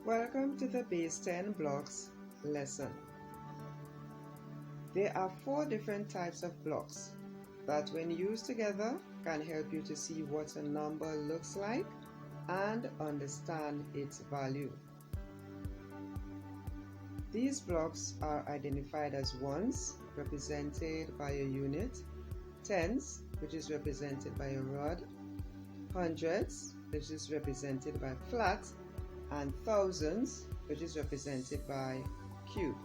Welcome to the Base 10 Blocks lesson. There are 4 different types of blocks that when used together can help you to see what a number looks like and understand its value. These blocks are identified as ones, represented by a unit, tens, which is represented by a rod, hundreds, which is represented by flat, and thousands, which is represented by cube.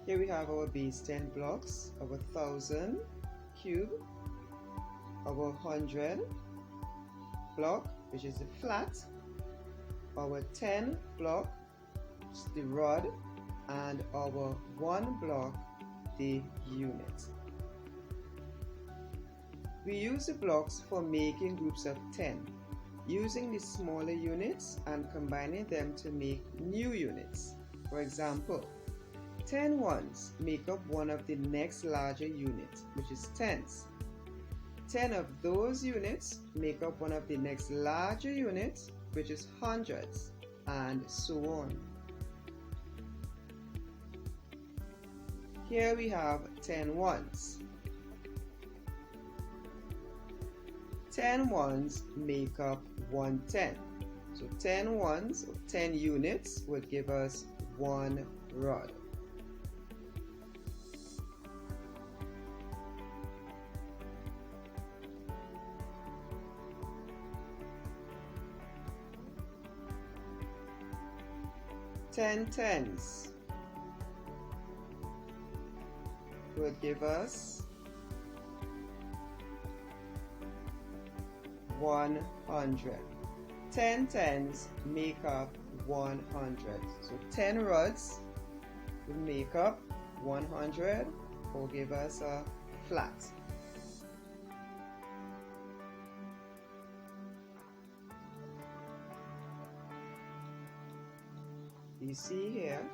Here we have our base 10 blocks, our 1000 cube, our 100 block, which is the flat, our 10 block, which is the rod, and our 1 block, the unit. We use the blocks for making groups of 10, using the smaller units and combining them to make new units. For example, 10 ones make up one of the next larger unit, which is tens. 10 of those units make up one of the next larger units, which is hundreds, and so on. Here we have 10 ones. 10 ones make up 1 10. So 10 ones, or 10 units, would give us 1 rod. Ten tens would give us 100. 10 tens make up 100. So 10 rods will make up 100 or give us a flat. You see here,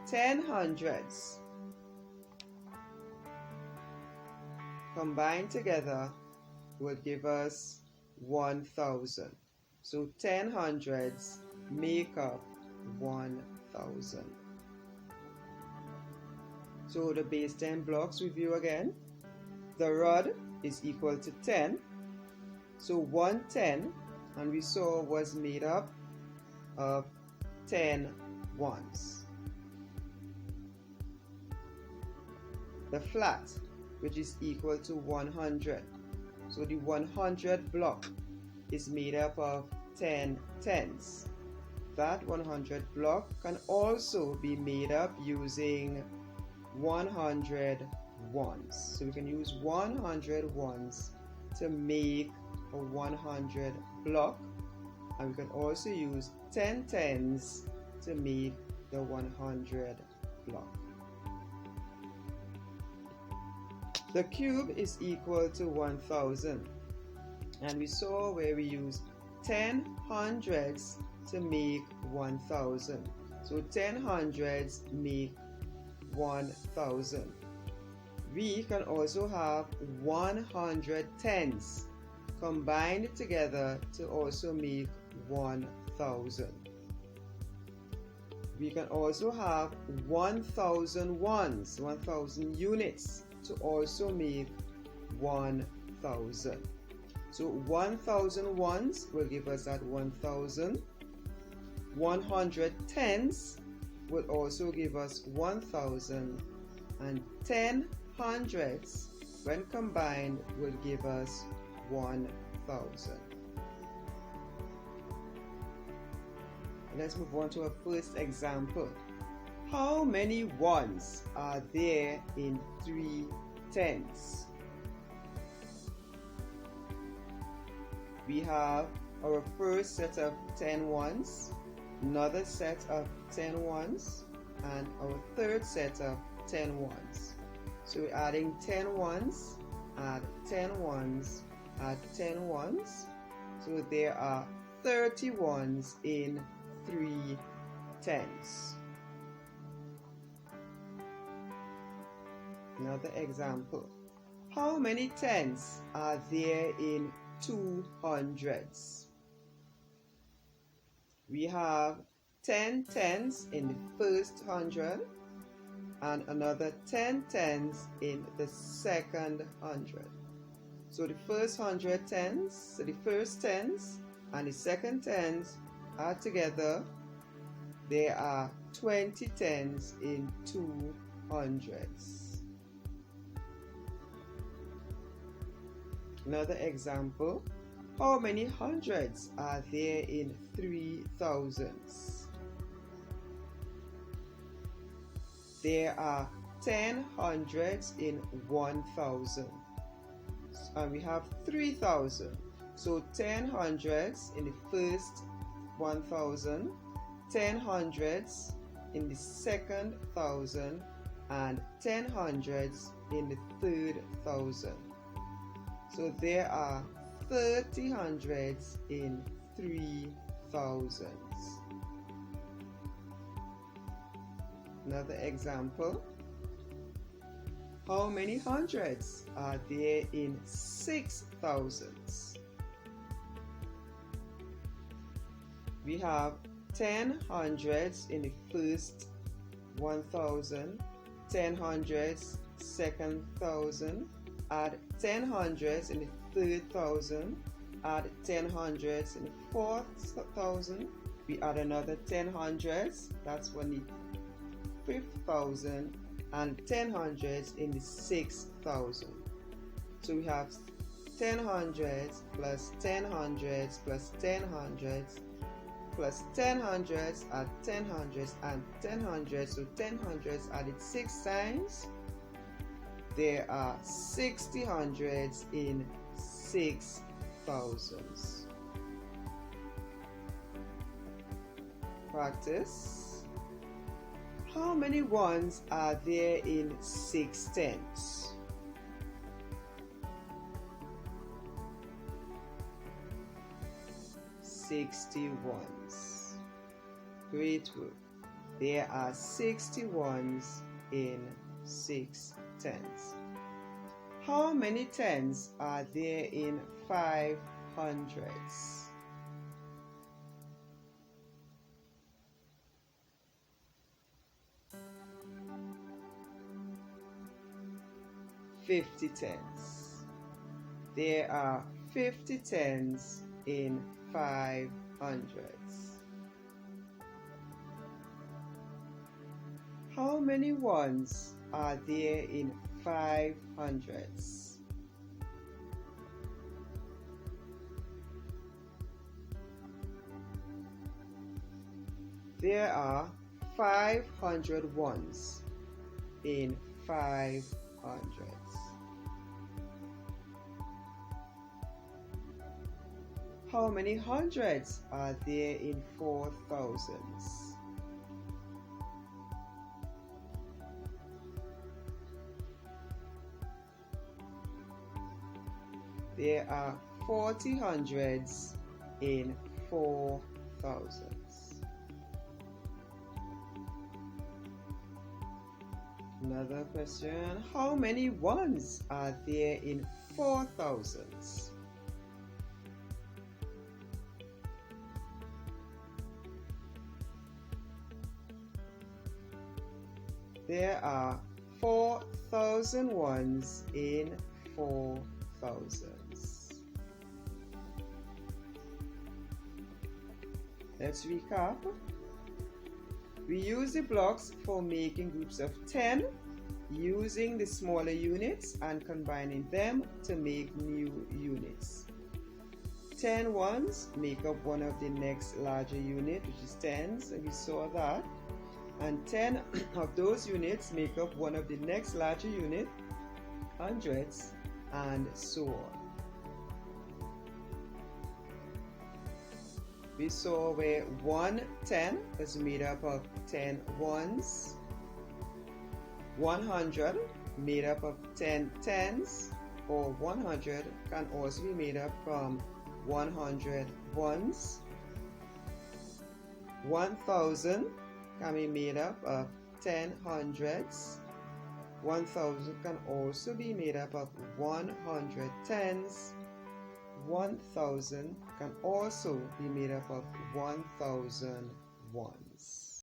10 hundreds combined together would give us 1000. So 10 hundreds make up 1000. So the base 10 blocks review again. The rod is equal to 10. So 110, and we saw was made up of 10 ones. The flat, which is equal to 100. So the 100 block is made up of 10 tens. That 100 block can also be made up using 100 ones. So we can use 100 ones to make a 100 block, and we can also use 10 tens to make the 100 block. The cube is equal to 1000, and we saw where we use 10 hundreds to make 1000. So 10 hundreds make 1000. We can also have 100 tens combined together to also make 1000. We can also have 1000 ones, 1000 units, to also make 1000. So 1000 ones will give us that 1000. 100 tens will also give us 1000, and 10 hundreds when combined will give us 1000. Let's move on to our first example. How many ones are there in 3 tens? We have our first set of 10 ones, another set of 10 ones, and our third set of 10 ones. So we're adding 10 ones, add 10 ones, add 10 ones. So there are 30 ones in 3 tens. Another example. How many tens are there in 200s? We have 10 tens in the first 100 and another 10 tens in the second 100. So the first 100 tens, so the first tens and the second tens are together. There are 20 tens in 200s. Another example. How many hundreds are there in 3,000s? There are 10 hundreds in 1,000. And we have 3,000. So 10 hundreds in the first 1,000, 10 hundreds in the second 1,000, and 10 hundreds in the third 1,000. So there are 30 hundreds in 3,000s. Another example. How many hundreds are there in 6,000s? We have 10 hundreds in the first 1,000, 10 hundreds second 1,000, add 10 hundreds in the third 1,000, add 10 hundreds in the fourth 1,000, we add another 10 hundreds, that's when the fifth 1,000, and 10 hundreds in the 6,000. So we have 10 hundreds plus 10 hundreds plus 10 hundreds plus 10 hundreds at 10 hundreds and 10 hundreds. So 10 hundreds added 6 times. There are 60 hundreds in 6,000s. Practice. How many ones are there in 6 tenths? (61) Great work. There are 60 ones in 6 tenths. How many tens are there in 500s? 50 tens. There are 50 tens in 500s. How many ones are there in 500s? There are 500 ones in 500s. How many hundreds are there in 4,000s? There are 40 hundreds in 4,000s. Another question. How many ones are there in 4,000s? There are 4,000 ones in 4,000s. Let's recap. We use the blocks for making groups of 10, using the smaller units and combining them to make new units. 10 ones make up one of the next larger unit, which is tens, and we saw that. And 10 of those units make up one of the next larger unit, hundreds, and so on. We saw where 1 10 is made up of 10 ones, 100 made up of 10 tens, or 100 can also be made up from 100 ones. 1,000 can be made up of 10 hundreds. 1,000 can also be made up of 100 tens. 1000 can also be made up of 1000 ones.